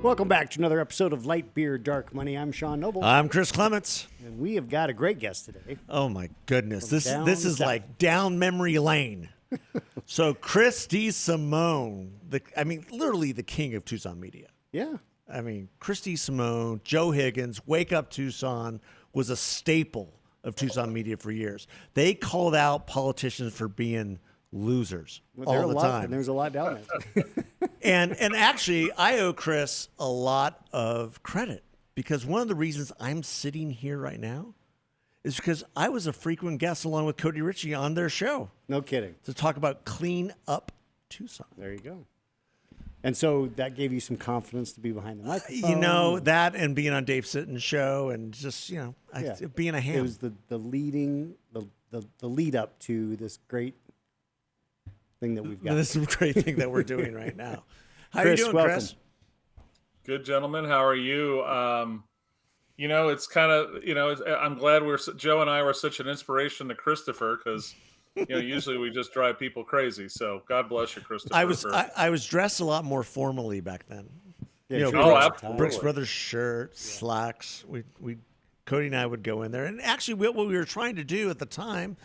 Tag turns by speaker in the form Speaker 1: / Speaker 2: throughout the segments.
Speaker 1: Welcome back to another episode of Light Beer, Dark Money. I'm Sean Noble.
Speaker 2: I'm Chris Clements.
Speaker 1: And we have got a great guest today.
Speaker 2: Oh, my goodness. This is like down memory lane. So Chris DeSimone, literally the king of Tucson media.
Speaker 1: Yeah.
Speaker 2: I mean, Chris DeSimone, Joe Higgins, Wake Up Tucson was a staple of Tucson media for years. They called out politicians for being losers all the time.
Speaker 1: And there's a lot down there.
Speaker 2: And actually, I owe Chris a lot of credit because one of the reasons I'm sitting here right now is because I was a frequent guest along with Cody Ritchie on their show.
Speaker 1: No kidding.
Speaker 2: To talk about Clean Up Tucson.
Speaker 1: There you go. And so that gave you some confidence to be behind the microphone.
Speaker 2: That and being on Dave Sitton's show and just, being a ham.
Speaker 1: It was the lead up to this great thing that we've got.
Speaker 2: This is a great thing that we're doing right now. How
Speaker 1: Chris,
Speaker 2: are you doing,
Speaker 1: welcome.
Speaker 2: Chris?
Speaker 3: Good, gentlemen. How are you? It's kind of, I'm glad Joe and I were such an inspiration to Christopher because, usually we just drive people crazy. So God bless you, Christopher.
Speaker 2: I was dressed a lot more formally back then.
Speaker 1: Yeah,
Speaker 3: absolutely.
Speaker 2: Brooks Brothers shirt, slacks. Cody and I would go in there. And actually what we were trying to do at the time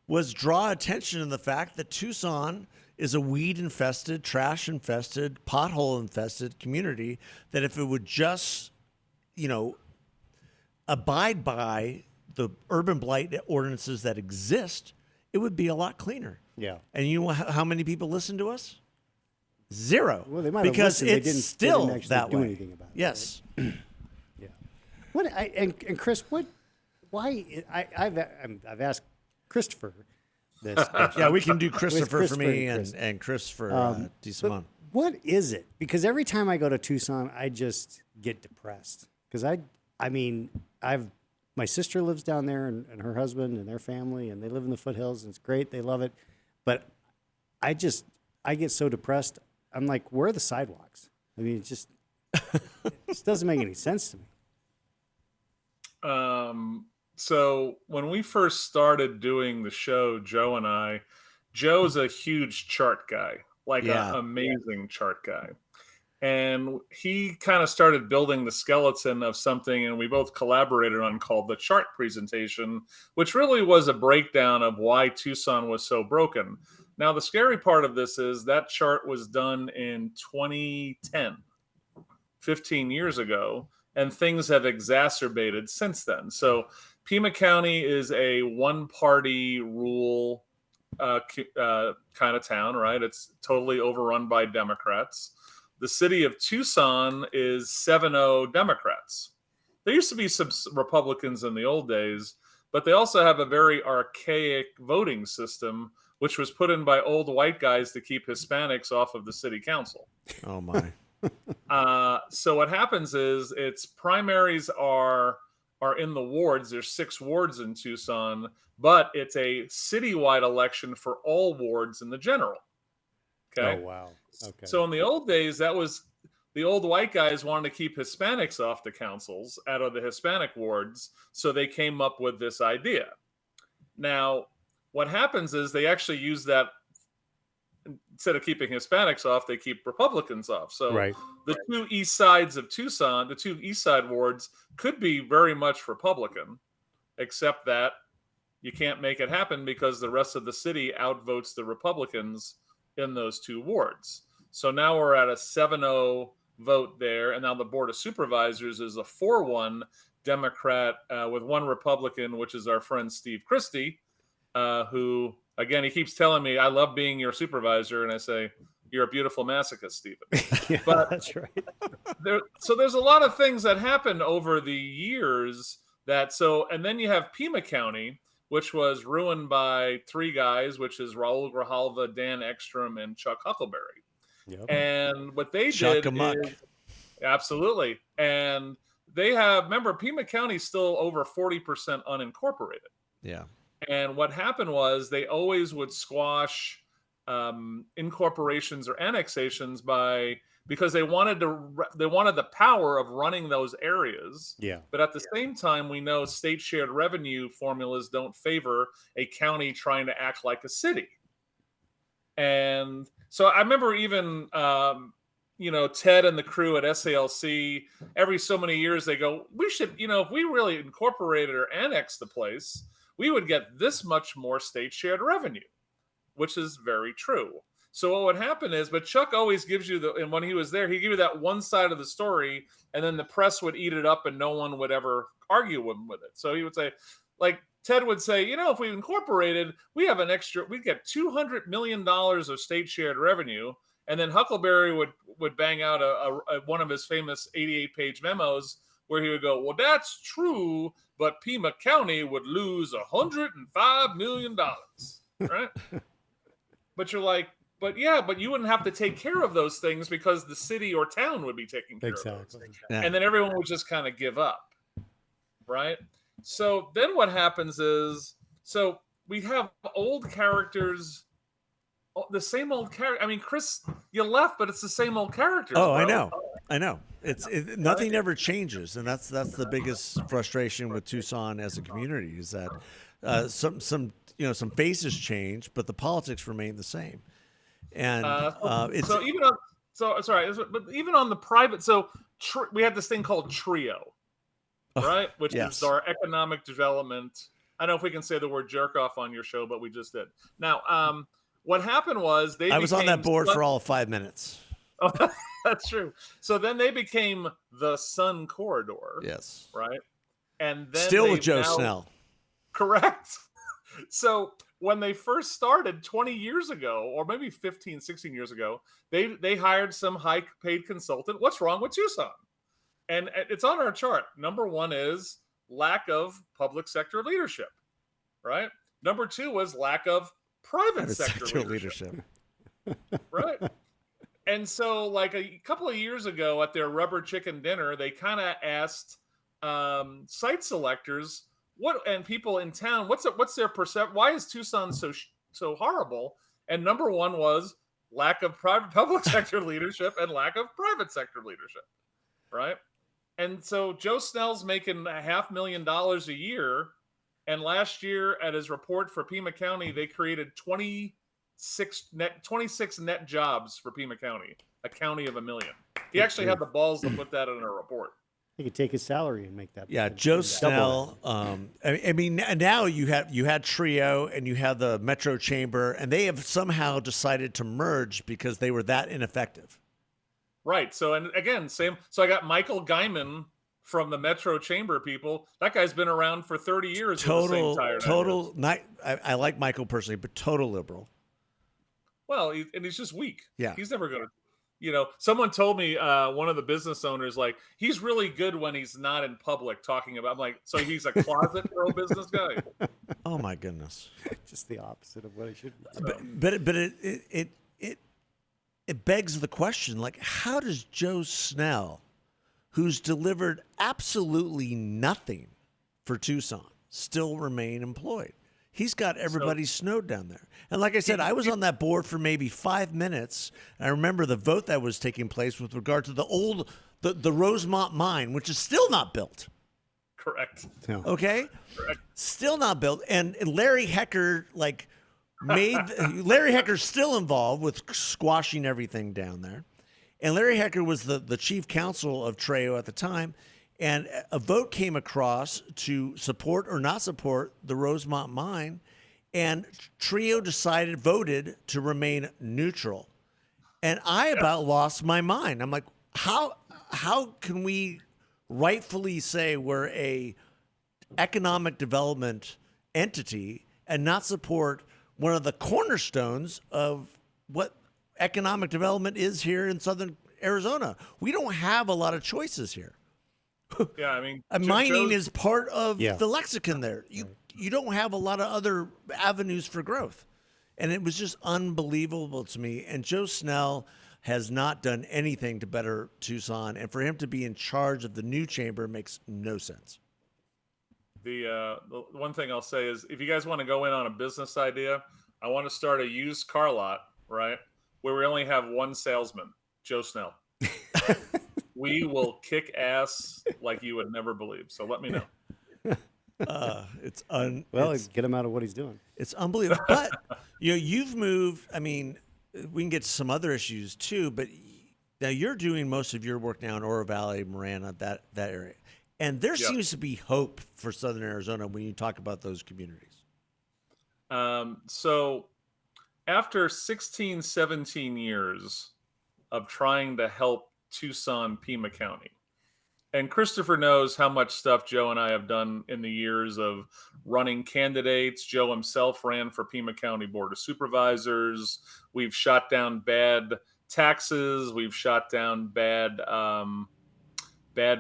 Speaker 2: was draw attention to the fact that Tucson is a weed-infested, trash-infested, pothole-infested community that if it would just, abide by the urban blight ordinances that exist, it would be a lot cleaner.
Speaker 1: Yeah.
Speaker 2: And you know how many people listen to us? Zero.
Speaker 1: Well, they might have
Speaker 2: because
Speaker 1: listened.
Speaker 2: it's
Speaker 1: They
Speaker 2: still
Speaker 1: didn't actually
Speaker 2: that
Speaker 1: do
Speaker 2: way.
Speaker 1: anything about it.
Speaker 2: Yes.
Speaker 1: Right? Yeah. And Chris, why? I've asked Christopher this.
Speaker 2: Yeah, we can do Christopher for me
Speaker 1: Chris.
Speaker 2: and Chris for DeSimone.
Speaker 1: What is it? Because every time I go to Tucson, I just get depressed. Because my sister lives down there and her husband and their family, and they live in the foothills, and it's great. They love it. But I get so depressed. I'm like, where are the sidewalks? I mean, it just doesn't make any sense to me.
Speaker 3: So when we first started doing the show, Joe's a huge chart guy, an amazing chart guy. And he kind of started building the skeleton of something, and we both collaborated on called the chart presentation, which really was a breakdown of why Tucson was so broken. Now, the scary part of this is that chart was done in 2010, 15 years ago, and things have exacerbated since then. So Pima County is a one-party rule kind of town, right? It's totally overrun by Democrats. The city of Tucson is 7-0 Democrats. There used to be some Republicans in the old days, but they also have a very archaic voting system, which was put in by old white guys to keep Hispanics off of the city council.
Speaker 2: Oh, my.
Speaker 3: So what happens is its primaries are in the wards. There's 6 wards in Tucson, but it's a citywide election for all wards in the general. Okay.
Speaker 1: Oh, wow. Okay.
Speaker 3: So in the old days, that was the old white guys wanted to keep Hispanics off the councils out of the Hispanic wards. So they came up with this idea. Now, what happens is they actually use that. Instead of keeping Hispanics off, they keep Republicans off. So
Speaker 1: right.
Speaker 3: The 2 east sides of Tucson, the 2 east side wards could be very much Republican, except that you can't make it happen because the rest of the city outvotes the Republicans in those 2 wards. So now we're at a 7-0 vote there. And now the Board of Supervisors is a 4-1 Democrat with 1 Republican, which is our friend Steve Christie, who... Again, he keeps telling me, I love being your supervisor. And I say, you're a beautiful masochist, Stephen.
Speaker 1: Yeah,
Speaker 3: but
Speaker 1: that's right.
Speaker 3: So there's a lot of things that happened over the years and then you have Pima County, which was ruined by 3 guys, which is Raul Grijalva, Dan Ekstrom, and Chuck Huckleberry. Yep. And what they did is, absolutely. And they remember, Pima County's still over 40% unincorporated.
Speaker 2: Yeah.
Speaker 3: And what happened was they always would squash incorporations or annexations because they wanted the power of running those areas.
Speaker 1: Yeah.
Speaker 3: But at the same time, we know state shared revenue formulas don't favor a county trying to act like a city. And so I remember even Ted and the crew at SALC, every so many years they go, we should, if we really incorporated or annexed the place, we would get this much more state shared revenue, which is very true. So what would happen is, but Chuck always gives you and when he was there, he'd give you that one side of the story, and then the press would eat it up and no one would ever argue with it. So he would say, like, Ted would say, if we incorporated, we'd get $200 million of state shared revenue. And then Huckleberry would bang out one of his famous 88-page memos where he would go, well, that's true, but Pima County would lose $105 million, right? But you're like, but you wouldn't have to take care of those things because the city or town would be taking care of those things. Yeah. And then everyone would just kind of give up, right? So then what happens is, so we have old characters, the same old character. I mean, Chris, you left, but it's the same old characters.
Speaker 2: Oh,
Speaker 3: bro.
Speaker 2: I know. Nothing ever changes, and that's the biggest frustration with Tucson as a community is that some faces change, but the politics remain the same. And
Speaker 3: even on the private, we had this thing called TRIO, right? Which is our economic development. I don't know if we can say the word jerk off on your show, but we just did. Now, what happened was I was
Speaker 2: on that board for all of 5 minutes.
Speaker 3: Oh, that's true. So then they became the Sun Corridor.
Speaker 2: Yes.
Speaker 3: Right. And then
Speaker 2: still with Joe Snell.
Speaker 3: Correct. So when they first started 20 years ago, or maybe 15, 16 years ago, they hired some high-paid consultant. What's wrong with Tucson? And it's on our chart. Number one is lack of public sector leadership, right? Number two was lack of private sector leadership. Right? And so like a couple of years ago at their rubber chicken dinner, they kind of asked site selectors and people in town, what's their perception? Why is Tucson so horrible? And number one was lack of public sector leadership and lack of private sector leadership, right? And so Joe Snell's making $500,000 a year, and last year at his report for Pima County, they created 26 net jobs for Pima County, a county of 1 million. He actually had the balls to put that in a report.
Speaker 1: He could take his salary and make that.
Speaker 2: Yeah, Joe Snell. I mean, now you had Trio and you had the Metro Chamber, and they have somehow decided to merge because they were that ineffective. Right. So, and again, same. So I got Michael Guyman from the Metro Chamber people. That guy's been around for 30 years. Total. I like Michael personally, but total liberal. Well, he's just weak. Yeah. He's never going to. Someone told me, one of the business owners, like, he's really good when he's not in public talking about, I'm like, so he's a closet pro-business guy? Oh, my goodness.
Speaker 1: Just the opposite of what he should be.
Speaker 2: So. But it begs the question, like, how does Joe Snell, who's delivered absolutely nothing for Tucson, still remain employed? He's got everybody snowed down there. And like I said, I was on that board for maybe 5 minutes. And I remember the vote that was taking place with regard to the Rosemont mine, which is still not built.
Speaker 3: Correct.
Speaker 2: No. Okay? Correct. Still not built. And Larry Hecker, Larry Hecker's still involved with squashing everything down there. And Larry Hecker was the chief counsel of Trio at the time. And a vote came across to support or not support the Rosemont mine, and Trio voted to remain neutral. And I about lost my mind. I'm like, how can we rightfully say we're a economic development entity and not support one of the cornerstones of what economic development is here in southern Arizona? We don't have a lot of choices here.
Speaker 3: Yeah, I mean,
Speaker 2: mining is part of the lexicon there. You don't have a lot of other avenues for growth. And it was just unbelievable to me. And Joe Snell has not done anything to better Tucson. And for him to be in charge of the new chamber makes no sense.
Speaker 3: The one thing I'll say is, if you guys want to go in on a business idea, I want to start a used car lot, right, where we only have one salesman, Joe Snell. We will kick ass like you would never believe. So let me know.
Speaker 1: Get him out of what he's doing.
Speaker 2: It's unbelievable. But you've moved. I mean, we can get to some other issues too. But Now you're doing most of your work now in Oro Valley, Marana, that area. And there seems to be hope for Southern Arizona when you talk about those communities.
Speaker 3: So after 16, 17 years of trying to help Tucson, Pima County, and Christopher knows how much stuff Joe and I have done in the years of running candidates. Joe himself ran for Pima County Board of Supervisors. We've shot down bad taxes. We've shot down bad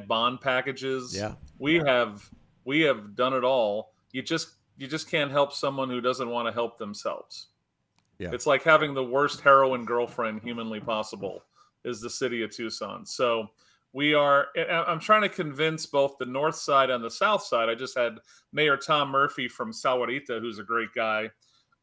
Speaker 3: bond packages.
Speaker 2: Yeah.
Speaker 3: We have done it all. You just can't help someone who doesn't want to help themselves.
Speaker 2: Yeah.
Speaker 3: It's like having the worst heroin girlfriend humanly possible is the city of Tucson. So I'm trying to convince both the north side and the south side. I just had Mayor Tom Murphy from Sahuarita, who's a great guy.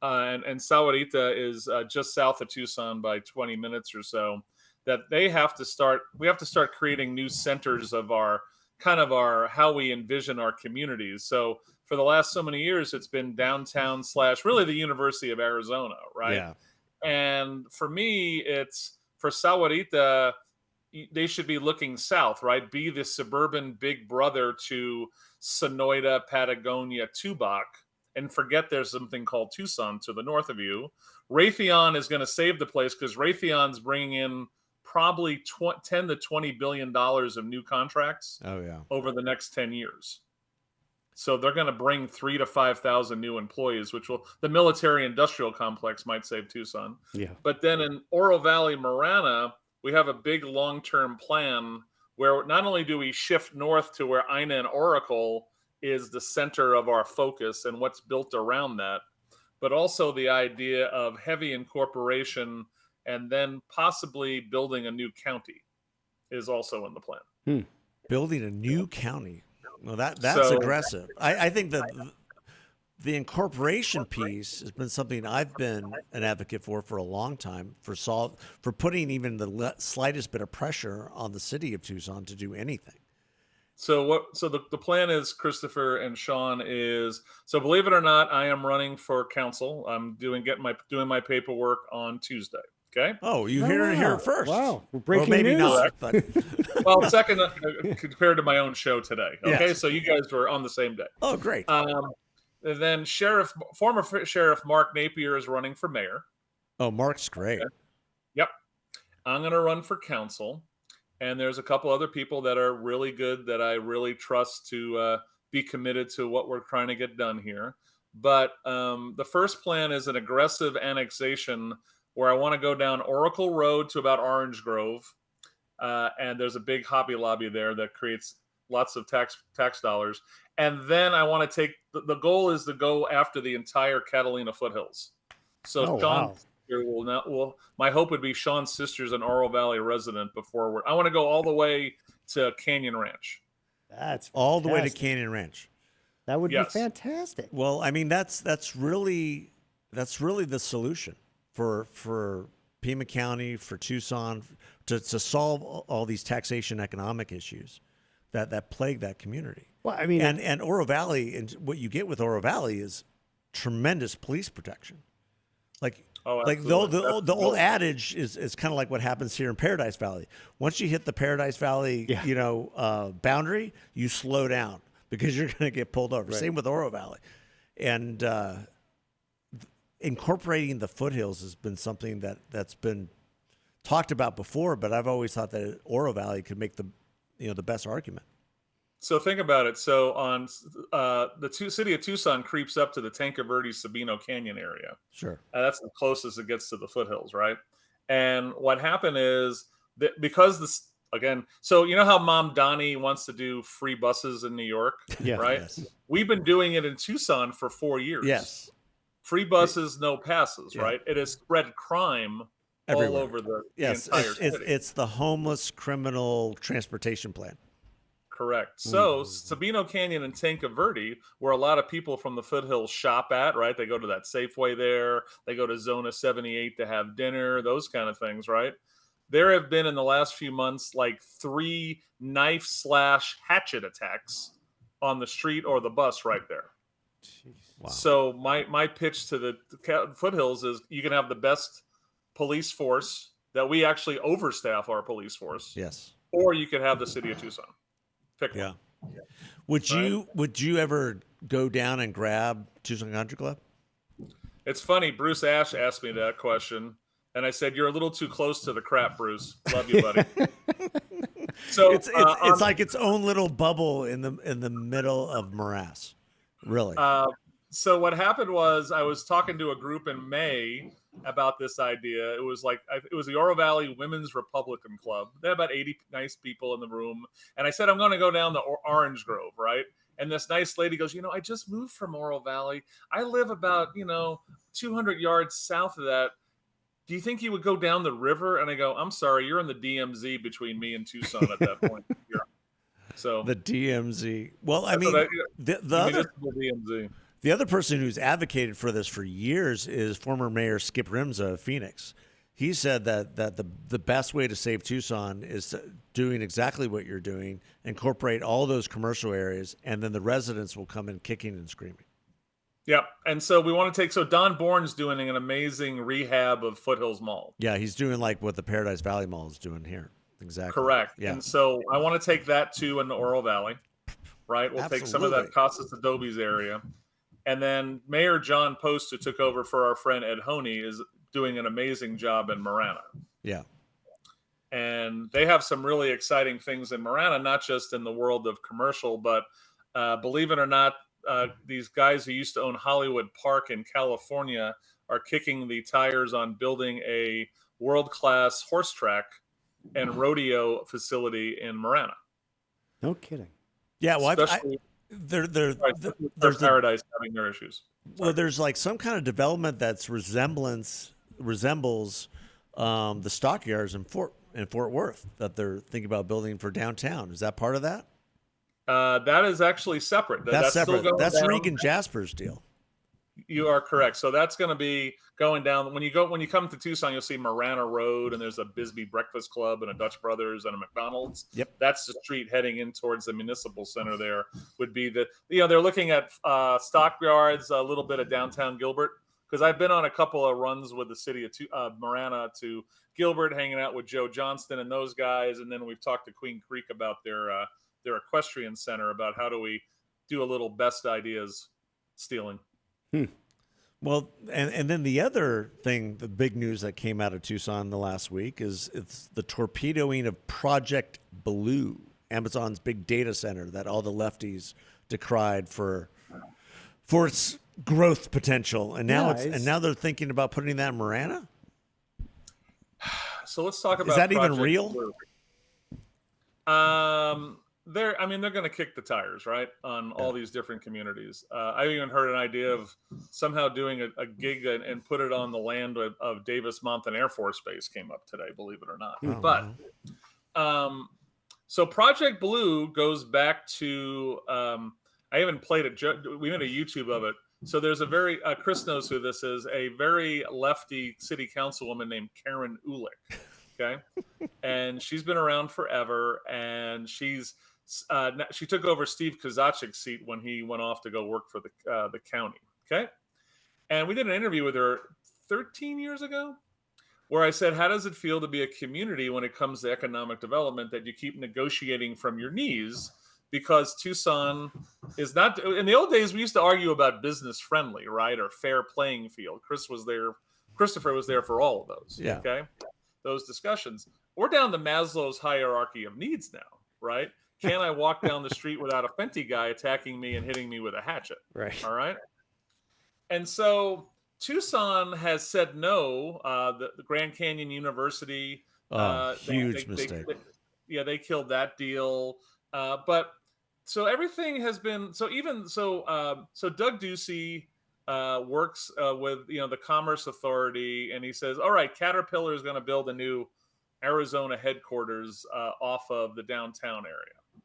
Speaker 3: And Sahuarita is just south of Tucson by 20 minutes or so, that we have to start creating new centers of our how we envision our communities. So for the last so many years, it's been downtown / really the University of Arizona, right?
Speaker 2: Yeah.
Speaker 3: And for me, it's for Sahuarita, they should be looking south, right? Be the suburban big brother to Sonoita, Patagonia, Tubac, and forget there's something called Tucson to the north of you. Raytheon is going to save the place because Raytheon's bringing in probably 10 to $20 billion of new contracts over the next 10 years. So they're going to bring 3,000 to 5,000 new employees, which the military industrial complex might save Tucson.
Speaker 1: Yeah.
Speaker 3: But then in Oro Valley, Marana, we have a big long-term plan where not only do we shift north to where Ina and Oracle is the center of our focus and what's built around that, but also the idea of heavy incorporation and then possibly building a new county is also in the plan.
Speaker 2: Building a new county. Well, that's aggressive. I think that the incorporation piece has been something I've been an advocate for a long time, for putting even the slightest bit of pressure on the city of Tucson to do anything.
Speaker 3: So the plan is, Christopher and Sean, is, so believe it or not, I am running for council. I'm doing my paperwork on Tuesday. Okay.
Speaker 2: Oh, you hear it here first.
Speaker 1: Wow. We're breaking
Speaker 2: maybe
Speaker 1: news.
Speaker 2: not, but
Speaker 3: Well, second compared to my own show today. Okay.
Speaker 2: Yes.
Speaker 3: So you guys were on the same day.
Speaker 2: Oh, great.
Speaker 3: And then former Sheriff Mark Napier is running for mayor.
Speaker 2: Oh, Mark's great.
Speaker 3: Okay. Yep. I'm going to run for council. And there's a couple other people that are really good that I really trust to be committed to what we're trying to get done here. But the first plan is an aggressive annexation where I want to go down Oracle Road to about Orange Grove. And there's a big Hobby Lobby there that creates lots of tax dollars. And then I want to take, the goal is to go after the entire Catalina foothills. So my hope would be Sean's sister's an Oro Valley resident before I want to go all the way to Canyon Ranch.
Speaker 1: That's
Speaker 2: all the way to
Speaker 1: fantastic.
Speaker 2: Canyon Ranch.
Speaker 1: That would be fantastic.
Speaker 2: Well, I mean, that's really the solution for Pima County, for Tucson, to solve all these taxation economic issues that plague that community.
Speaker 1: Well, I mean,
Speaker 2: and Oro Valley, and what you get with Oro Valley is tremendous police protection. Like the old adage is kind of like what happens here in Paradise Valley. Once you hit the Paradise Valley, boundary, you slow down because you're going to get pulled over.
Speaker 1: Right.
Speaker 2: Same with Oro Valley, and incorporating the foothills has been something that's been talked about before. But I've always thought that Oro Valley could make the best argument.
Speaker 3: So think about it. So on the city of Tucson creeps up to the Tanque Verde Sabino Canyon area.
Speaker 2: Sure.
Speaker 3: That's the closest it gets to the foothills, right? And what happened is that because this, again, so you know how Mom Donnie wants to do free buses in New York, right?
Speaker 2: Yes.
Speaker 3: We've been doing it in Tucson for 4 years.
Speaker 2: Yes.
Speaker 3: Free buses, no passes, right? It has spread crime
Speaker 2: everywhere,
Speaker 3: all over the
Speaker 2: yes,
Speaker 3: entire city.
Speaker 2: It's the homeless criminal transportation plan.
Speaker 3: Correct. So Sabino Canyon and Tanque Verde, where a lot of people from the foothills shop at, right? They go to that Safeway there. They go to Zona 78 to have dinner, those kind of things, right? There have been in the last few months like 3 knife/hatchet attacks on the street or the bus right there.
Speaker 1: Jeez.
Speaker 2: Wow.
Speaker 3: So my pitch to the foothills is you can have the best police force that we actually overstaff our police force.
Speaker 2: Yes.
Speaker 3: Or you could have the city of Tucson. Pick one.
Speaker 2: Yeah. Would you ever go down and grab Tucson Country Club?
Speaker 3: It's funny. Bruce Ash asked me that question, and I said, "You're a little too close to the crap, Bruce. Love you, buddy." So
Speaker 2: it's like its own little bubble in the middle of morass. Really.
Speaker 3: So what happened was I was talking to a group in May about this idea. It was the Oro Valley Women's Republican Club. They had about 80 nice people in the room, and I said I'm going to go down the Orange Grove, right? And this nice lady goes, I just moved from Oro Valley. I live about 200 yards south of that. Do you think you would go down the river? And I go, I'm sorry, you're in the DMZ between me and Tucson at that point. Yeah. So
Speaker 2: the DMZ. Well, I mean, the other person who's advocated for this for years is former Mayor Skip Rimza of Phoenix. He said that the best way to save Tucson is doing exactly what you're doing, incorporate all those commercial areas, and then the residents will come in kicking and screaming.
Speaker 3: Yeah, and so we want to so Don Bourne's doing an amazing rehab of Foothills Mall.
Speaker 2: Yeah, he's doing like what the Paradise Valley Mall is doing here. Exactly.
Speaker 3: Correct.
Speaker 2: Yeah.
Speaker 3: And so I want to take that too in the Oro Valley, right? We'll take some of that Casas Adobes area. And then Mayor John Post, who took over for our friend Ed Honey, is doing an amazing job in Marana.
Speaker 2: Yeah.
Speaker 3: And they have some really exciting things in Marana, not just in the world of commercial, but believe it or not, these guys who used to own Hollywood Park in California are kicking the tires on building a world-class horse track and rodeo facility in Marana.
Speaker 1: No kidding.
Speaker 2: Yeah, well, there's
Speaker 3: Paradise having their issues.
Speaker 2: Well, there's like some kind of development that's resembles the stockyards in Fort Worth that they're thinking about building for downtown. Is that part of that?
Speaker 3: That is actually separate.
Speaker 2: That's separate.
Speaker 3: Still
Speaker 2: That's
Speaker 3: down.
Speaker 2: Regan Jasper's deal.
Speaker 3: You are correct. So that's going to be going down. When you come to Tucson, you'll see Marana Road, and there's a Bisbee Breakfast Club and a Dutch Brothers and a McDonald's.
Speaker 2: Yep.
Speaker 3: That's the street heading in towards the municipal center. There would be they're looking at stockyards, a little bit of downtown Gilbert, because I've been on a couple of runs with the city of Marana to Gilbert, hanging out with Joe Johnston and those guys, and then we've talked to Queen Creek about their equestrian center, about how do we do a little best ideas stealing.
Speaker 2: Well, and then the other thing, the big news that came out of Tucson the last week is it's the torpedoing of Project Blue, Amazon's big data center that all the lefties decried for its growth potential, and now now they're thinking about putting that in Marana.
Speaker 3: So let's talk about.
Speaker 2: Is that
Speaker 3: Project
Speaker 2: even real?
Speaker 3: Blue. They're going to kick the tires, right, on all these different communities. I even heard an idea of somehow doing a gig and put it on the land of Davis-Monthan Air Force Base came up today, believe it or not. But so Project Blue goes back to I even played it. We made a YouTube of it. So there's a very Chris knows who this is, a very lefty city councilwoman named Karen Ulick. Okay, and she's been around forever, and she took over Steve Kozachik's seat when he went off to go work for the county. Okay, and we did an interview with her 13 years ago, where I said, "How does it feel to be a community when it comes to economic development that you keep negotiating from your knees?" Because Tucson is not. In the old days, we used to argue about business friendly, right, or fair playing field. Christopher was there for all of those.
Speaker 2: Yeah.
Speaker 3: Okay. Those discussions. We're down to Maslow's hierarchy of needs now, right? Can I walk down the street without a Fenty guy attacking me and hitting me with a hatchet?
Speaker 1: Right.
Speaker 3: All right. And so Tucson has said no. The Grand Canyon University.
Speaker 2: Huge mistake.
Speaker 3: They killed that deal. But so everything has been so Doug Ducey works with the Commerce Authority, and he says, all right, Caterpillar is going to build a new Arizona headquarters off of the downtown area,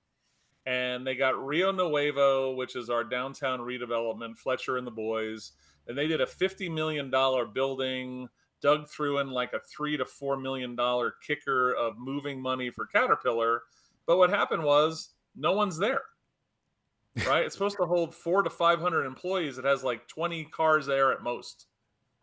Speaker 3: and they got Rio Nuevo, which is our downtown redevelopment, Fletcher and the boys, and they did a $50 million building. Doug threw in like a $3 to $4 million kicker of moving money for Caterpillar, but what happened was no one's there. Right, it's supposed to hold 400 to 500 employees. It has like 20 cars there at most,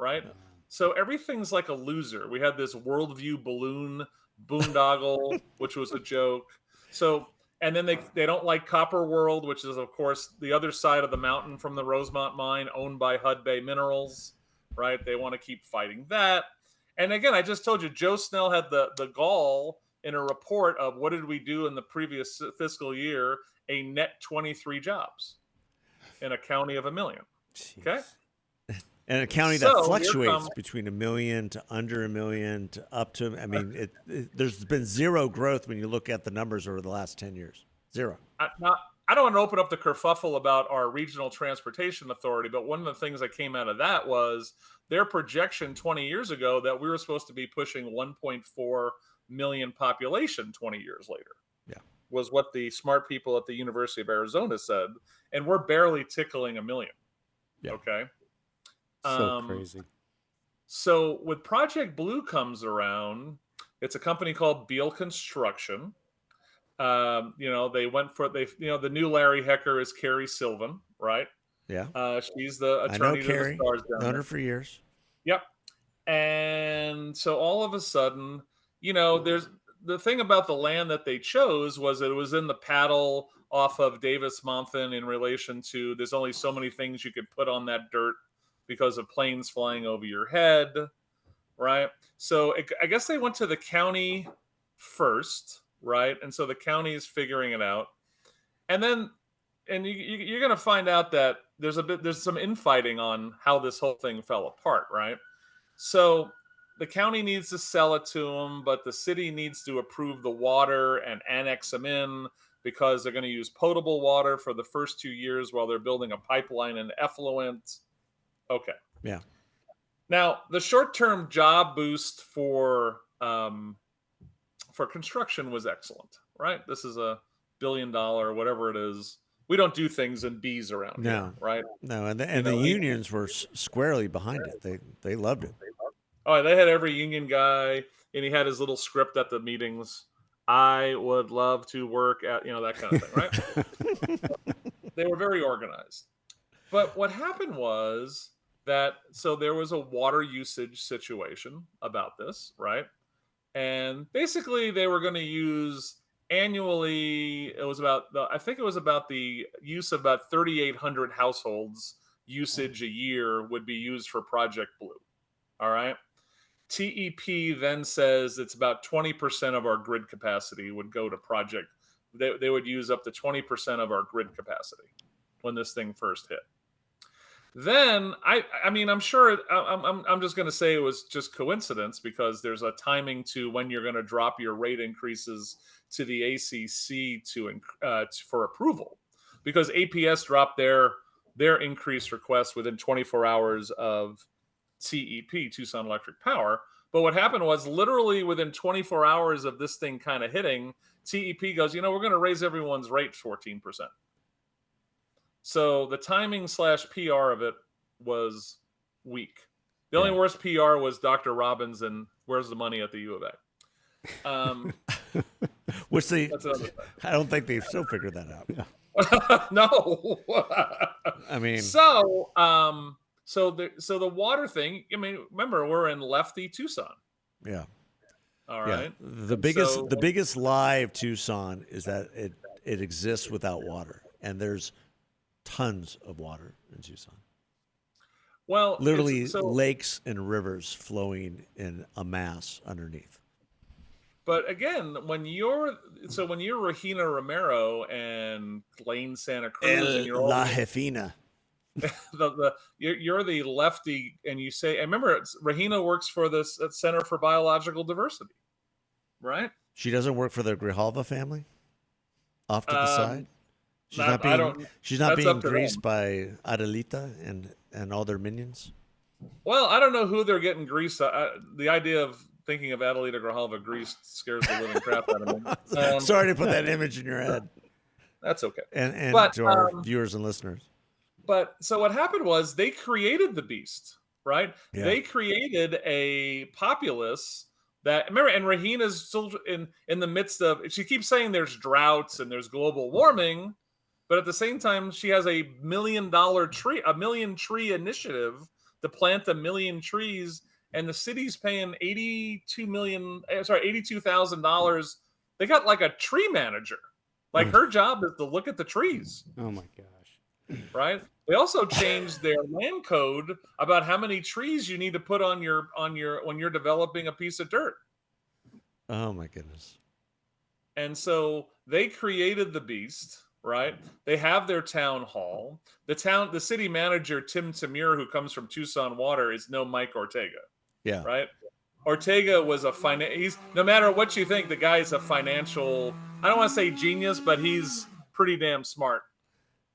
Speaker 3: right? So everything's like a loser. We had this worldview balloon boondoggle, which was a joke. So, and then they don't like Copper World, which is of course the other side of the mountain from the Rosemont mine, owned by Hud Bay Minerals, right? They want to keep fighting that. And again, I just told you, Joe Snell had the gall in a report of what did we do in the previous fiscal year, a net 23 jobs in a county of 1 million.
Speaker 1: Jeez.
Speaker 3: Okay.
Speaker 2: And a county
Speaker 3: So,
Speaker 2: that
Speaker 3: here
Speaker 2: fluctuates
Speaker 3: comes-
Speaker 2: between 1 million to under 1 million to up to, I mean, there's been zero growth when you look at the numbers over the last 10 years. Zero.
Speaker 3: I don't want to open up the kerfuffle about our regional transportation authority, but one of the things that came out of that was their projection 20 years ago that we were supposed to be pushing 1.4 million population 20 years later.
Speaker 2: Yeah.
Speaker 3: Was what the smart people at the University of Arizona said. And we're barely tickling 1 million.
Speaker 2: Yeah.
Speaker 3: Okay.
Speaker 1: So crazy.
Speaker 3: So with Project Blue comes around, it's a company called Beal Construction. They went for the new Larry Hecker is Carrie Sylvan, right?
Speaker 2: Yeah.
Speaker 3: She's the
Speaker 2: I know
Speaker 3: attorney to
Speaker 2: Carrie.
Speaker 3: the stars down
Speaker 2: Known
Speaker 3: there.
Speaker 2: her for years.
Speaker 3: Yep. And so all of a sudden, there's the thing about the land that they chose was it was in the paddle off of Davis Monthan in relation to there's only so many things you could put on that dirt because of planes flying over your head, right? So I guess they went to the county first, right? And so the county is figuring it out. And then you're going to find out that there's some infighting on how this whole thing fell apart, right? So the county needs to sell it to them, but the city needs to approve the water and annex them in because they're going to use potable water for the first 2 years while they're building a pipeline and effluent. Okay.
Speaker 2: Yeah.
Speaker 3: Now, the short-term job boost for construction was excellent, right? This is $1 billion, whatever it is. We don't do things in bees around here, right?
Speaker 2: No, and the unions were squarely behind it. They loved it.
Speaker 3: Oh, they had every union guy, and he had his little script at the meetings. I would love to work at, that kind of thing, right? They were very organized. But what happened was so there was a water usage situation about this, right? And basically they were going to use annually, I think it was about the use of about 3,800 households usage a year would be used for Project Blue. All right. TEP then says it's about 20% of our grid capacity would go to Project. They would use up to 20% of our grid capacity when this thing first hit. Then I'm sure I'm just going to say it was just coincidence because there's a timing to when you're going to drop your rate increases to the ACC for approval, because APS dropped their increase request within 24 hours of TEP, Tucson Electric Power. But what happened was literally within 24 hours of this thing kind of hitting, TEP goes, we're going to raise everyone's rate 14%. So the timing / PR of it was weak. The only worst PR was Dr. Robbins and where's the money at the U of A.
Speaker 2: Which I don't think they've still figured that out.
Speaker 3: No.
Speaker 2: I mean,
Speaker 3: so the water thing. I mean, remember we're in lefty Tucson.
Speaker 2: Yeah.
Speaker 3: All right.
Speaker 2: Yeah. The biggest lie of Tucson is that it exists without water, and there's tons of water in Tucson.
Speaker 3: Well,
Speaker 2: literally lakes and rivers flowing in a mass underneath. But
Speaker 3: again, when you're Regina Romero and Lane Santa Cruz and you're
Speaker 2: La Jefina,
Speaker 3: you're the lefty, and you say, I remember Regina works for the Center for Biological Diversity, right?
Speaker 2: She doesn't work for the Grijalva family. Off to the side. She's not being greased by Adelita and all their minions.
Speaker 3: Well, I don't know who they're getting greased. The idea of thinking of Adelita Grijalva greased scares the living crap out of me.
Speaker 2: Sorry to put that image in your head.
Speaker 3: That's okay.
Speaker 2: And to our viewers and listeners.
Speaker 3: But so what happened was they created the beast, right? Yeah. They created a populace that, remember, and Regina's still in the midst of, she keeps saying there's droughts and there's global warming. But at the same time, she has a $1 million tree initiative to plant 1 million trees and the city's paying $82,000. They got like a tree manager. Like her job is to look at the trees.
Speaker 1: Oh my gosh.
Speaker 3: Right? They also changed their land code about how many trees you need to put on your when you're developing a piece of dirt.
Speaker 2: Oh my goodness.
Speaker 3: And so they created the beast, right? They have their town hall. The city manager, Tim Tamir, who comes from Tucson Water, is no Mike Ortega.
Speaker 2: Yeah.
Speaker 3: Right? Ortega was he's, no matter what you think, the guy is a financial, I don't want to say genius, but he's pretty damn smart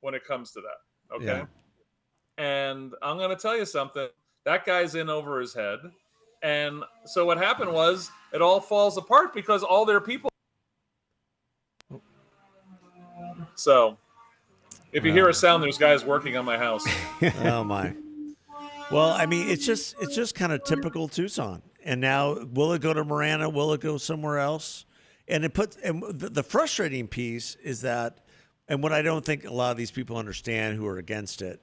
Speaker 3: when it comes to that. Okay.
Speaker 2: Yeah.
Speaker 3: And I'm going to tell you something. That guy's in over his head. And so what happened was it all falls apart because all their people. So if you hear a sound, there's guys working on my house.
Speaker 2: Oh my. Well, I mean, it's just kind of typical Tucson. And now, will it go to Marana? Will it go somewhere else? And the frustrating piece is that, and what I don't think a lot of these people understand who are against it,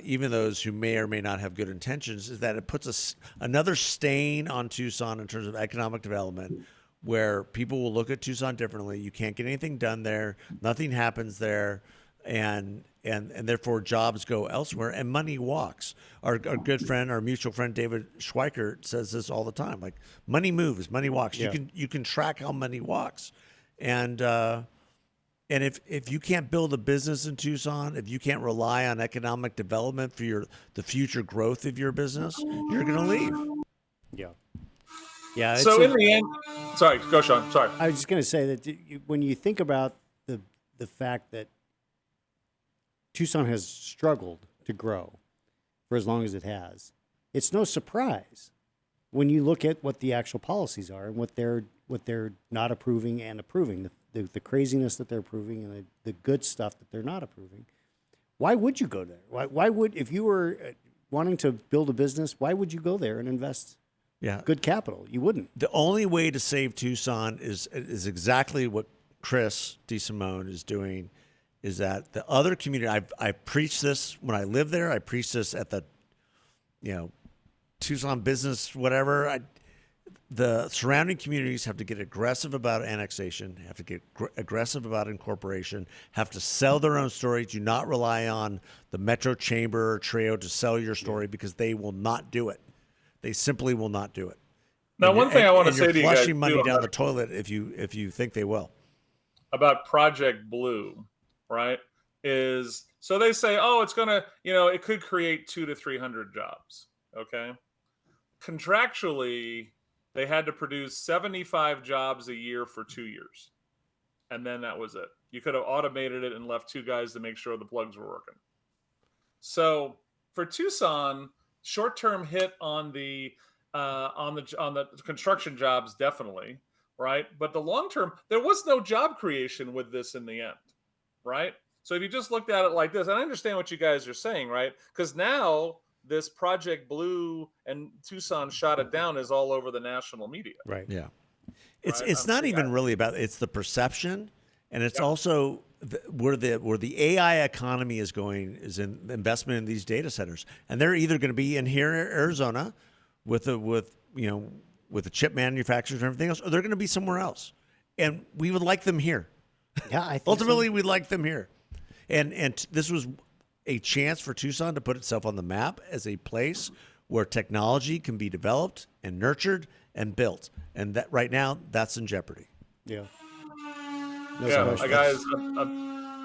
Speaker 2: even those who may or may not have good intentions, is that it puts another stain on Tucson in terms of economic development, where people will look at Tucson differently. You can't get anything done there. Nothing happens there. And therefore jobs go elsewhere and money walks. Our good friend, our mutual friend David Schweikert says this all the time. Like, money moves, money walks.
Speaker 1: Yeah.
Speaker 2: You can track how money walks, and if you can't build a business in Tucson, if you can't rely on economic development for the future growth of your business, you're going to leave.
Speaker 1: Yeah. Yeah.
Speaker 3: So in the end, sorry, go Sean. Sorry.
Speaker 1: I was just going to say that when you think about the fact that Tucson has struggled to grow for as long as it has, it's no surprise when you look at what the actual policies are and what they're not approving and approving, the craziness that they're approving and the good stuff that they're not approving. Why would you go there? Why would, if you were wanting to build a business, why would you go there and invest good capital? You wouldn't.
Speaker 2: The only way to save Tucson is exactly what Chris DeSimone is doing. Is that the other community? I preached this when I lived there. I preached this at the, Tucson business, whatever. The surrounding communities have to get aggressive about annexation, have to get aggressive about incorporation, have to sell their own story. Do not rely on the Metro Chamber or Trio to sell your story because they will not do it. They simply will not do it.
Speaker 3: Now, one thing I want to say to you guys,
Speaker 2: flushing money down the toilet if you think they will.
Speaker 3: About Project Blue. Right, is so they say, oh, it's gonna, it could create 200 to 300 jobs. Okay, contractually, they had to produce 75 jobs a year for 2 years, and then that was it. You could have automated it and left 2 guys to make sure the plugs were working. So for Tucson, short-term hit on the construction jobs, definitely, right? But the long-term, there was no job creation with this in the end. Right? So if you just looked at it like this, and I understand what you guys are saying, right? Because now this Project Blue and Tucson shot it down is all over the national media.
Speaker 1: Right.
Speaker 2: Yeah. It's not even really about, it's the perception, and it's also where the AI economy is going is in investment in these data centers. And they're either going to be in here in Arizona with the chip manufacturers and everything else, or they're going to be somewhere else. And we would like them here.
Speaker 1: Yeah, I think
Speaker 2: ultimately
Speaker 1: so.
Speaker 2: We'd like them here, and this was a chance for Tucson to put itself on the map as a place where technology can be developed and nurtured and built, and that right now that's in jeopardy.
Speaker 1: Yeah.
Speaker 3: Guys,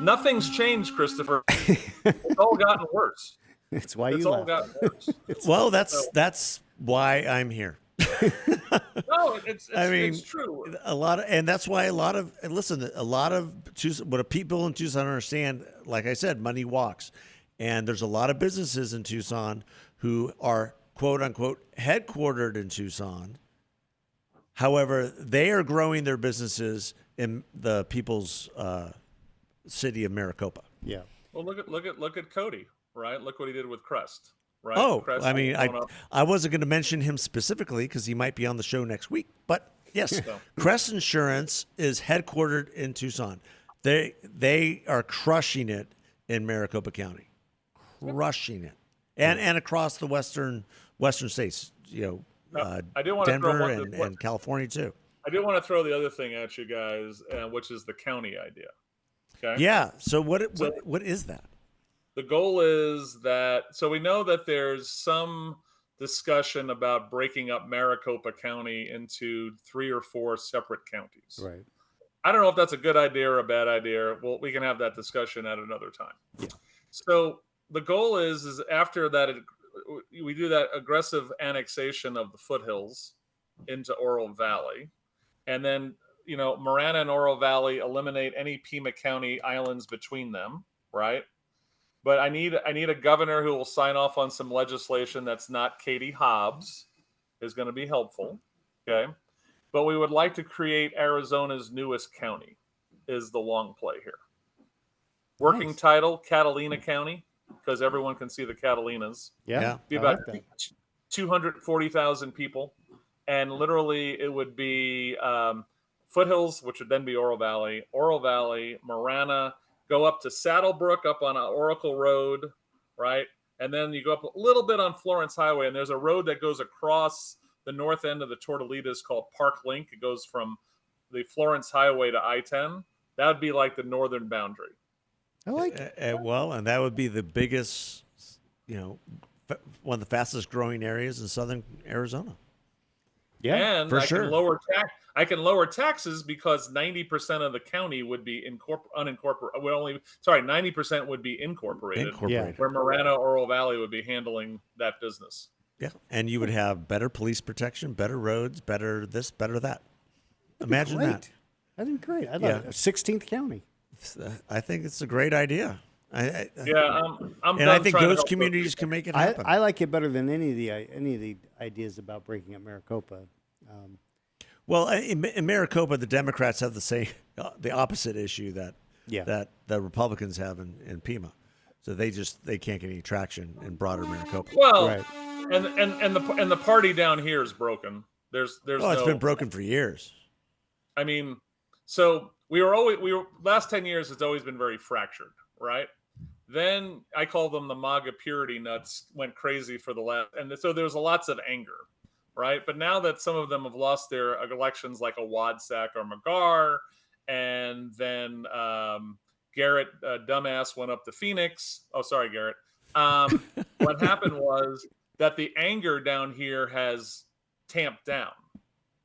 Speaker 3: nothing's changed, Christopher. It's all gotten worse.
Speaker 1: It's why
Speaker 3: it's
Speaker 1: you
Speaker 3: all
Speaker 1: left.
Speaker 3: gotten worse.
Speaker 2: Well, that's why I'm here.
Speaker 3: No, it's true.
Speaker 2: That's why a lot of Tucson, what people in Tucson understand, like I said, money walks. And there's a lot of businesses in Tucson who are quote unquote headquartered in Tucson. However, they are growing their businesses in the people's city of Maricopa.
Speaker 3: Yeah. Well, look at Cody, right? Look what he did with Crest. Right?
Speaker 2: Oh,
Speaker 3: Crest,
Speaker 2: I mean, I wasn't going to mention him specifically because he might be on the show next week. But yes, Crest Insurance is headquartered in Tucson. They are crushing it in Maricopa County, crushing it, and across the western states.
Speaker 3: I do want to
Speaker 2: Denver
Speaker 3: throw
Speaker 2: and California too.
Speaker 3: I do want to throw the other thing at you guys, which is the county idea. Okay.
Speaker 2: Yeah. So what is that?
Speaker 3: The goal is that, so we know that there's some discussion about breaking up Maricopa County into 3 or 4 separate counties.
Speaker 1: Right.
Speaker 3: I don't know if that's a good idea or a bad idea. Well, we can have that discussion at another time.
Speaker 1: Yeah.
Speaker 3: So the goal is after that, we do that aggressive annexation of the foothills into Oro Valley. And then, Marana and Oro Valley eliminate any Pima County islands between them, right? But I need a governor who will sign off on some legislation that's not Katie Hobbs, is going to be helpful, okay? But we would like to create Arizona's newest county, is the long play here. Working title, Catalina County, because everyone can see the Catalinas.
Speaker 1: Yeah.
Speaker 3: Be about 240,000 people. And literally it would be foothills, which would then be Oro Valley, Marana, go up to Saddlebrook, up on Oracle Road, right? And then you go up a little bit on Florence Highway, and there's a road that goes across the north end of the Tortolitas called Park Link. It goes from the Florence Highway to I-10. That would be like the northern boundary.
Speaker 1: I like it.
Speaker 2: Well, and that would be the biggest, one of the fastest growing areas in southern Arizona.
Speaker 1: Yeah,
Speaker 3: and
Speaker 2: for
Speaker 3: I
Speaker 2: sure.
Speaker 3: can lower taxes because 90% of the county would be unincorporated. 90% would be incorporated.
Speaker 1: Yeah.
Speaker 3: Where Marana, Oro Valley would be handling that business.
Speaker 2: Yeah, and you would have better police protection, better roads, better this, better that. Imagine that.
Speaker 1: That'd be great. I'd love it. 16th county.
Speaker 2: I think it's a great idea. I'm
Speaker 3: and
Speaker 2: I think those communities can make it happen.
Speaker 1: I like it better than any of the ideas about breaking up Maricopa.
Speaker 2: Well, in Maricopa, the Democrats have the opposite issue that the Republicans have in Pima, so they can't get any traction in broader Maricopa.
Speaker 3: Well,
Speaker 1: right.
Speaker 3: and the party down here is broken. There's
Speaker 2: it's been broken for years.
Speaker 3: I mean, so we were last 10 years. It's always been very fractured, right? Then I call them the MAGA purity nuts went crazy for the last, and so there's lots of anger, right? But now that some of them have lost their elections, like a Wadsack or McGarr, and then Garrett, dumbass, went up to Phoenix. Oh, sorry, Garrett. What happened was that the anger down here has tamped down.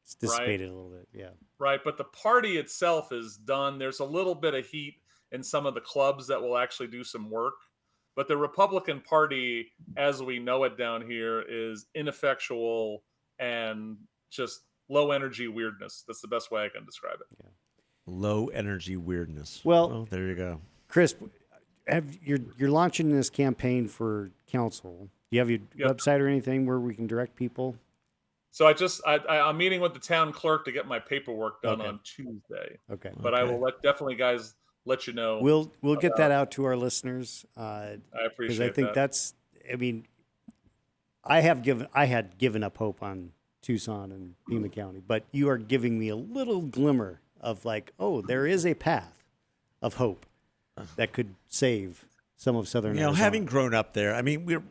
Speaker 1: It's dissipated a little bit, yeah.
Speaker 3: Right, but the party itself is done. There's a little bit of heat in some of the clubs that will actually do some work. But the Republican Party, as we know it down here, is ineffectual and just low energy weirdness. That's the best way I can describe it.
Speaker 2: Yeah. Low energy weirdness.
Speaker 1: Well,
Speaker 2: there you go.
Speaker 1: Chris, you're launching this campaign for council. Do you have your website or anything where we can direct people?
Speaker 3: So I'm meeting with the town clerk to get my paperwork done on Tuesday.
Speaker 1: Okay.
Speaker 3: But I will let you know.
Speaker 1: We'll get that out to our listeners.
Speaker 3: I appreciate
Speaker 1: because I think that's. I mean, I had given up hope on Tucson and Pima County, but you are giving me a little glimmer of like, oh, there is a path of hope that could save some of southern Arizona.
Speaker 2: Having grown up there, I mean,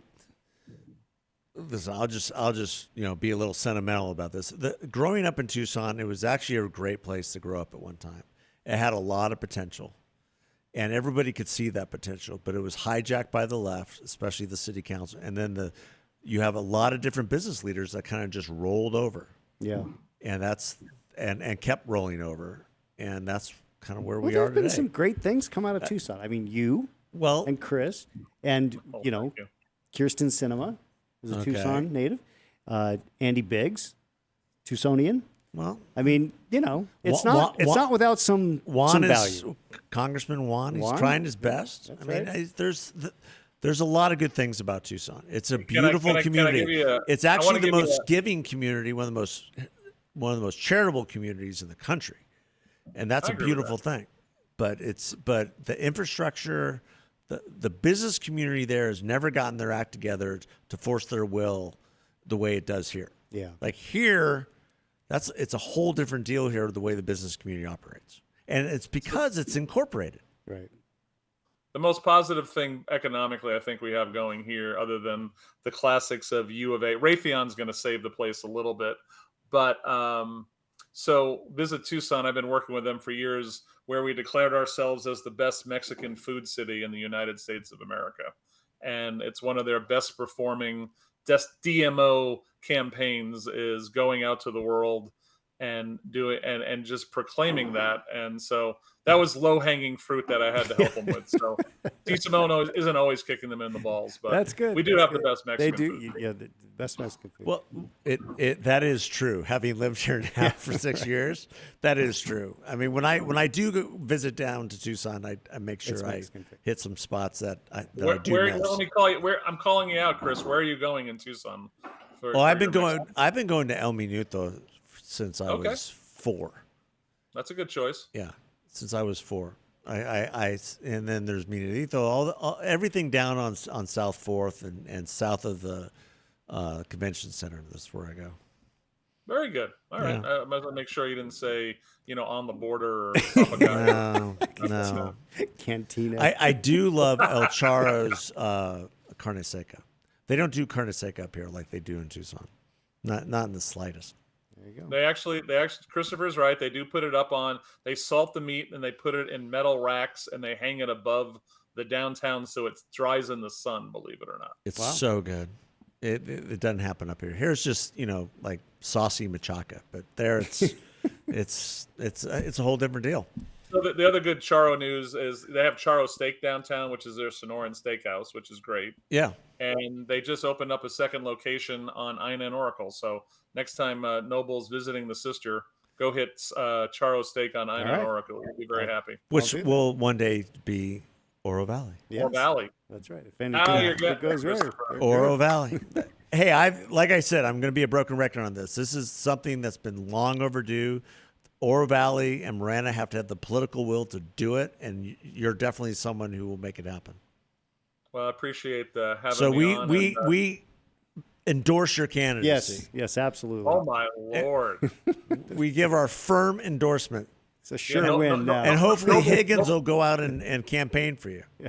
Speaker 2: listen, I'll just be a little sentimental about this. Growing up in Tucson, it was actually a great place to grow up at one time. It had a lot of potential, and everybody could see that potential, but it was hijacked by the left, especially the city council. And then you have a lot of different business leaders that kind of just rolled over.
Speaker 1: Yeah.
Speaker 2: And kept rolling over. And that's kind of where we are
Speaker 1: there's
Speaker 2: today.
Speaker 1: been some great things come out of Tucson. I mean, and Chris and, Kirsten Sinema is a Tucson native. Andy Biggs, Tucsonian.
Speaker 2: Well,
Speaker 1: I mean, it's not without some value.
Speaker 2: Congressman Juan, he's trying his best. There's a lot of good things about Tucson. It's a beautiful community. It's actually the most giving community, one of the most charitable communities in the country, and that's a beautiful thing. But the infrastructure, the business community there has never gotten their act together to force their will the way it does here.
Speaker 1: Yeah,
Speaker 2: like here. It's a whole different deal here, the way the business community operates. And it's because it's incorporated.
Speaker 1: Right.
Speaker 3: the most positive thing economically I think we have going here, other than the classics of U of A. Raytheon's going to save the place a little bit, but so Visit Tucson, I've been working with them for years, where we declared ourselves as the best Mexican food city in the United States of America. And it's one of their best performing DMO campaigns, is going out to the world and doing and just proclaiming that. And so that was low hanging fruit that I had to help them with. So DeSimone isn't always kicking them in the balls, but
Speaker 1: that's good.
Speaker 3: We do have the best
Speaker 1: They
Speaker 3: Mexican
Speaker 1: do,
Speaker 3: food.
Speaker 1: yeah, the best Mexican food.
Speaker 2: Well, that is true. Having lived here now for 6 years, that is true. I mean, when I do go visit down to Tucson, I make sure I hit some spots that I do miss.
Speaker 3: Let me call you. I'm calling you out, Chris. Where are you going in Tucson?
Speaker 2: I've been going to El Minuto since I was 4.
Speaker 3: That's a good choice.
Speaker 2: Yeah, since I was 4. And then there's Minutito, everything down on South 4th and south of the convention center. That's where I go.
Speaker 3: Very good. All right. I might make sure you didn't say, on the border or Papagayo.
Speaker 2: No.
Speaker 1: Cantina.
Speaker 2: I do love El Charro's carne seca. They don't do carne seca up here like they do in Tucson. Not in the slightest.
Speaker 1: There you go.
Speaker 3: They actually, Christopher's right. They do put it up on, they salt the meat and they put it in metal racks and they hang it above the downtown so it dries in the sun, believe it or not.
Speaker 2: It's so good. It doesn't happen up here. Here's just, like saucy machaca, but there it's a whole different deal.
Speaker 3: So the other good Charro news is they have Charro Steak downtown, which is their Sonoran steakhouse, which is great.
Speaker 2: Yeah.
Speaker 3: And they just opened up a second location on Ina and Oracle. So next time Noble's visiting the sister, go hit Charro Steak on Ina and Oracle. You'll be very happy.
Speaker 2: Which will one day be Oro Valley.
Speaker 1: Yes.
Speaker 3: Oro Valley.
Speaker 1: That's right. If anything, it goes right.
Speaker 2: Oro Valley. Hey, like I said, I'm going to be a broken record on this. This is something that's been long overdue. Oro Valley and Marana have to have the political will to do it, and you're definitely someone who will make it happen.
Speaker 3: Well, I appreciate having
Speaker 2: so
Speaker 3: me on.
Speaker 2: we endorse your candidacy.
Speaker 1: Yes, absolutely.
Speaker 3: Oh my Lord!
Speaker 2: We give our firm endorsement.
Speaker 1: It's a sure win now.
Speaker 2: And hopefully Higgins will go out and campaign for you.
Speaker 1: Yeah.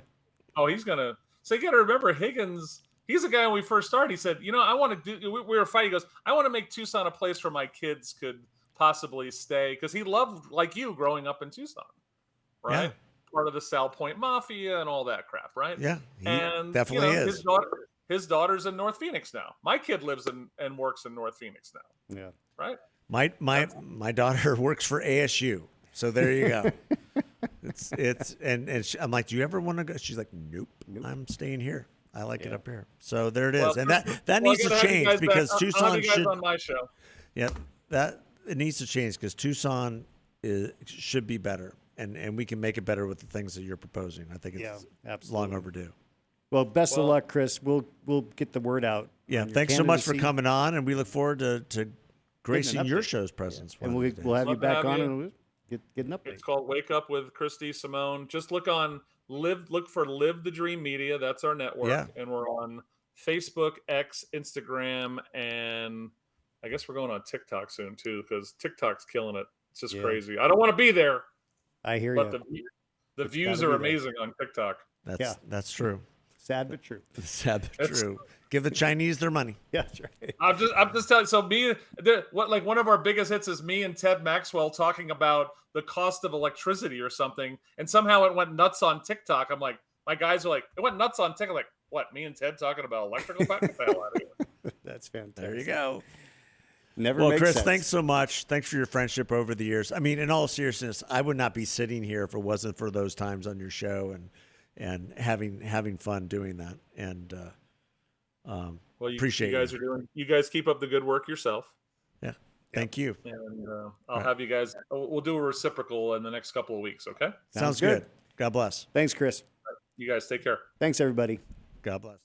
Speaker 3: Oh, he's gonna. So you got to remember Higgins. He's a guy when we first started. He said, I want to do. We were fighting. He goes, I want to make Tucson a place where my kids could possibly stay, because he loved, like you, growing up in Tucson, right?
Speaker 2: Yeah.
Speaker 3: Part of the Sal Point Mafia and all that crap, right?
Speaker 2: Yeah,
Speaker 3: and
Speaker 2: definitely is.
Speaker 3: His daughter's in North Phoenix now. My kid lives and works in North Phoenix now.
Speaker 1: Yeah.
Speaker 3: Right.
Speaker 2: My daughter works for ASU, so there you go. I'm like, do you ever want to go? She's like, nope. I'm staying here. I like it up here. So there it is, and that needs to change because Tucson should.
Speaker 3: On my show.
Speaker 2: Yeah, it needs to change because Tucson should be better, and we can make it better with the things that you're proposing. I think it's long overdue.
Speaker 1: Well, best of luck, Chris. We'll get the word out.
Speaker 2: Yeah, thanks so much for coming on, and we look forward to gracing your show's presence.
Speaker 1: And we'll have you back on and get an update.
Speaker 3: It's called Wake Up with Chris DeSimone. Just look for Live the Dream Media. That's our network, and we're on Facebook, X, Instagram, and I guess we're going on TikTok soon too, because TikTok's killing it. It's just crazy. I don't want to be there.
Speaker 1: I hear you.
Speaker 3: But the views are amazing on TikTok.
Speaker 2: That's true.
Speaker 1: Sad but true.
Speaker 2: Sad but true. Give the Chinese their money.
Speaker 1: Yeah, that's right.
Speaker 3: I'm just telling you. So one of our biggest hits is me and Ted Maxwell talking about the cost of electricity or something, and somehow it went nuts on TikTok. I'm like, my guys are like, it went nuts on TikTok. Like, what? Me and Ted talking about electrical power? Get the hell out of here.
Speaker 1: That's fantastic.
Speaker 2: There you go.
Speaker 1: Well,
Speaker 2: Chris,
Speaker 1: sense.
Speaker 2: thanks so much. Thanks for your friendship over the years. I mean, in all seriousness, I would not be sitting here if it wasn't for those times on your show and having fun doing that. And appreciate
Speaker 3: you guys keep up the good work yourself.
Speaker 2: Yeah. Thank you.
Speaker 3: And I'll have you guys, we'll do a reciprocal in the next couple of weeks. Okay.
Speaker 2: Sounds good. God bless.
Speaker 1: Thanks, Chris.
Speaker 3: You guys take care.
Speaker 1: Thanks, everybody.
Speaker 2: God bless.